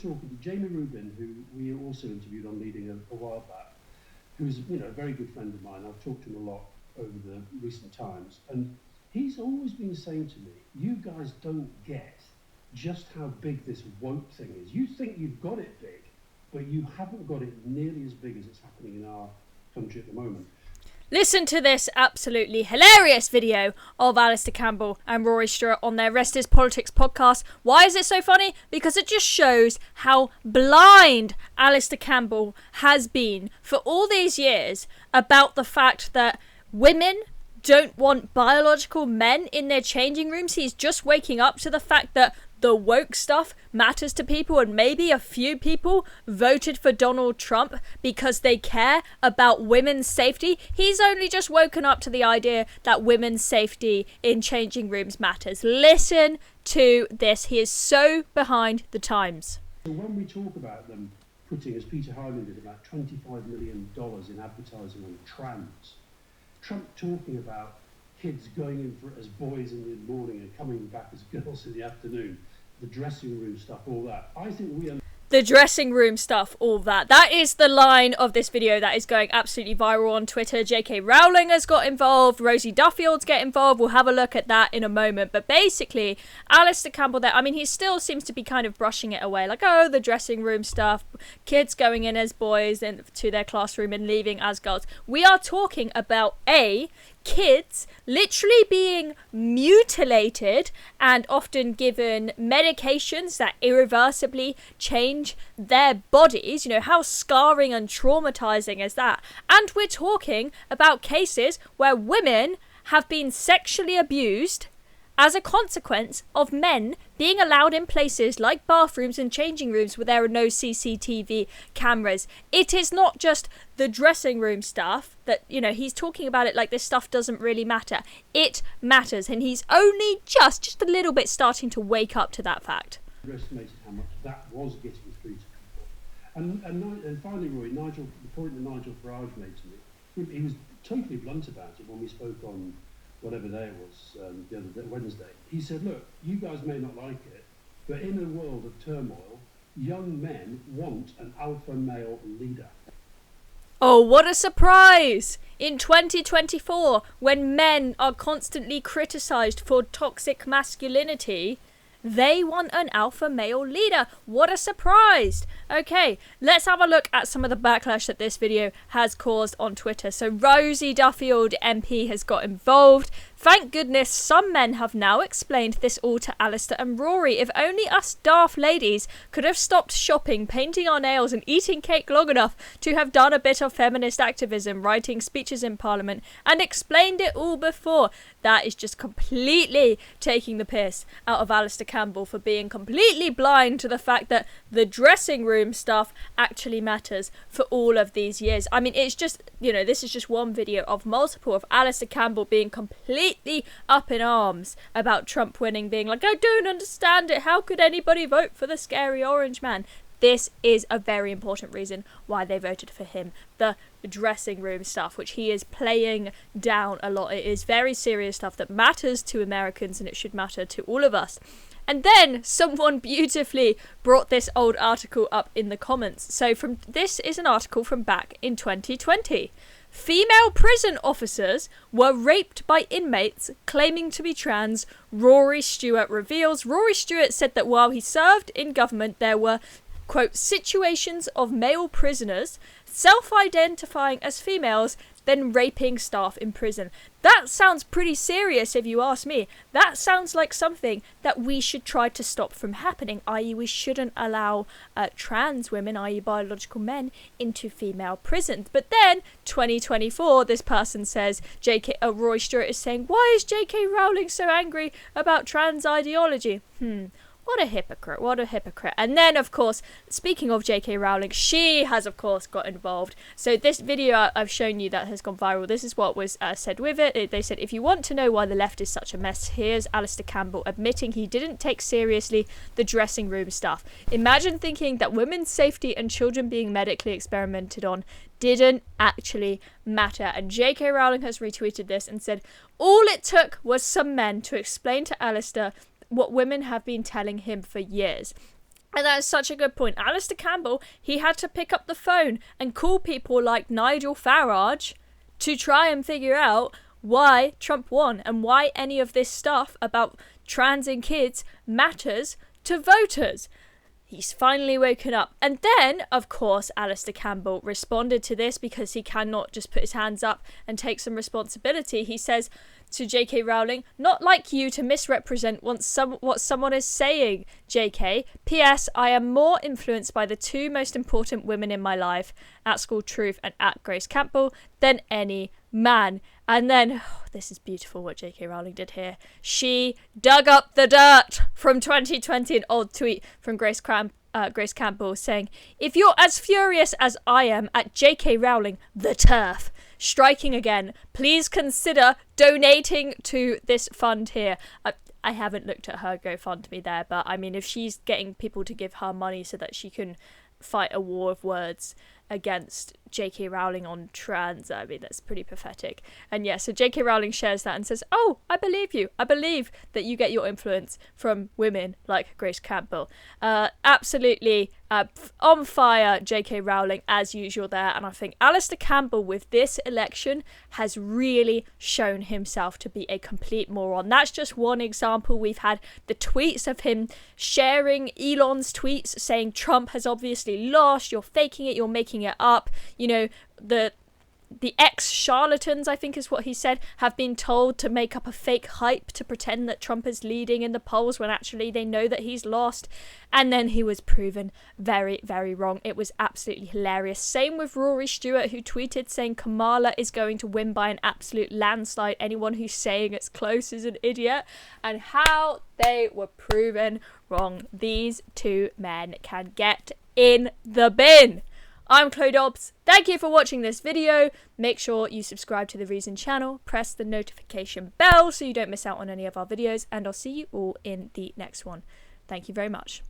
talking to Jamie Rubin, who we also interviewed on Leading a while back, who's a very good friend of mine. I've talked to him a lot over the recent times, and he's always been saying to me, you guys don't get just how big this woke thing is. You think you've got it big, but you haven't got it nearly as big as it's happening in our country at the moment. Listen to this absolutely hilarious video of Alastair Campbell and Rory Stewart on their Rest is Politics podcast. Why is it so funny? Because it just shows how blind Alastair Campbell has been for all these years about the fact that women don't want biological men in their changing rooms. He's just waking up to the fact that the woke stuff matters to people, and maybe a few people voted for Donald Trump because they care about women's safety. He's only just woken up to the idea that women's safety in changing rooms matters. Listen to this. He is so behind the times. So when we talk about them putting, as Peter Hyman did, about $25 million in advertising on trans, Trump talking about kids going in for as boys in the morning and coming back as girls in the afternoon, the dressing room stuff, all that. I think we are... The dressing room stuff, all that. That is the line of this video that is going absolutely viral on Twitter. J.K. Rowling has got involved. Rosie Duffield's get involved. We'll have a look at that in a moment. But basically, Alastair Campbell there, I mean, he still seems to be kind of brushing it away. Like, oh, the dressing room stuff. Kids going in as boys to their classroom and leaving as girls. We are talking about kids literally being mutilated and often given medications that irreversibly change their bodies. How scarring and traumatizing is that? And we're talking about cases where women have been sexually abused as a consequence of men being allowed in places like bathrooms and changing rooms where there are no CCTV cameras. It is not just the dressing room stuff that, he's talking about it like this stuff doesn't really matter. It matters, and he's only just a little bit starting to wake up to that fact. Underestimated how much that was getting through to people. And finally, Roy, the point that Nigel Farage made to me, he was totally blunt about it when we spoke on whatever day it was, the other day, Wednesday. He said, look, you guys may not like it, but in a world of turmoil, young men want an alpha male leader. Oh, what a surprise! In 2024, when men are constantly criticised for toxic masculinity, they want an alpha male leader. What a surprise! Okay, let's have a look at some of the backlash that this video has caused on Twitter. So Rosie Duffield MP has got involved. Thank goodness some men have now explained this all to Alastair and Rory. If only us daft ladies could have stopped shopping, painting our nails and eating cake long enough to have done a bit of feminist activism, writing speeches in Parliament and explained it all before. That is just completely taking the piss out of Alastair Campbell for being completely blind to the fact that the dressing room stuff actually matters for all of these years. I mean, it's just, this is just one video of multiple of Alastair Campbell being completely up in arms about Trump winning, being like, I don't understand it. How could anybody vote for the scary orange man? This is a very important reason why they voted for him. The dressing room stuff, which he is playing down a lot. It is very serious stuff that matters to Americans, and it should matter to all of us. And then someone beautifully brought this old article up in the comments. So this is an article from back in 2020. Female prison officers were raped by inmates claiming to be trans, Rory Stewart reveals. Rory Stewart said that while he served in government, there were, quote, situations of male prisoners self-identifying as females then raping staff in prison. That sounds pretty serious if you ask me. That sounds like something that we should try to stop from happening, i.e. we shouldn't allow trans women, i.e. biological men, into female prisons. But then, 2024, this person says, Roy Stewart is saying, why is J.K. Rowling so angry about trans ideology? What a hypocrite, what a hypocrite. And then, of course, speaking of J.K. Rowling, she has, of course, got involved. So this video I've shown you that has gone viral, this is what was said with it. They said, if you want to know why the left is such a mess, here's Alastair Campbell admitting he didn't take seriously the dressing room stuff. Imagine thinking that women's safety and children being medically experimented on didn't actually matter. And J.K. Rowling has retweeted this and said, all it took was some men to explain to Alastair what women have been telling him for years. And that is such a good point. Alastair Campbell, he had to pick up the phone and call people like Nigel Farage to try and figure out why Trump won and why any of this stuff about trans and kids matters to voters. He's finally woken up. And then, of course, Alastair Campbell responded to this because he cannot just put his hands up and take some responsibility. He says to J.K. Rowling, "Not like you to misrepresent what someone is saying, J.K. P.S. I am more influenced by the two most important women in my life, at School Truth and at Grace Campbell, than any man." And then, this is beautiful what J.K. Rowling did here. She dug up the dirt from 2020, an old tweet from Grace Campbell saying, "If you're as furious as I am at J.K. Rowling, the turf, striking again, please consider donating to this fund here." I haven't looked at her GoFundMe there, but I mean, if she's getting people to give her money so that she can fight a war of words against J.K. Rowling on trans, I mean, that's pretty pathetic. And yeah, so J.K. Rowling shares that and says, "Oh, I believe you. I believe that you get your influence from women like Grace Campbell." Absolutely on fire, J.K. Rowling, as usual there. And I think Alastair Campbell, with this election, has really shown himself to be a complete moron. That's just one example. We've had the tweets of him sharing Elon's tweets saying Trump has obviously lost, you're faking it, you're making it up. You know, the ex-charlatans, I think is what he said, have been told to make up a fake hype to pretend that Trump is leading in the polls when actually they know that he's lost. And then he was proven very, very wrong. It was absolutely hilarious. Same with Rory Stewart, who tweeted saying Kamala is going to win by an absolute landslide. Anyone who's saying it's close is an idiot. And how they were proven wrong. These two men can get in the bin. I'm Chloe Dobbs. Thank you for watching this video. Make sure you subscribe to the Reason channel, press the notification bell so you don't miss out on any of our videos, and I'll see you all in the next one. Thank you very much.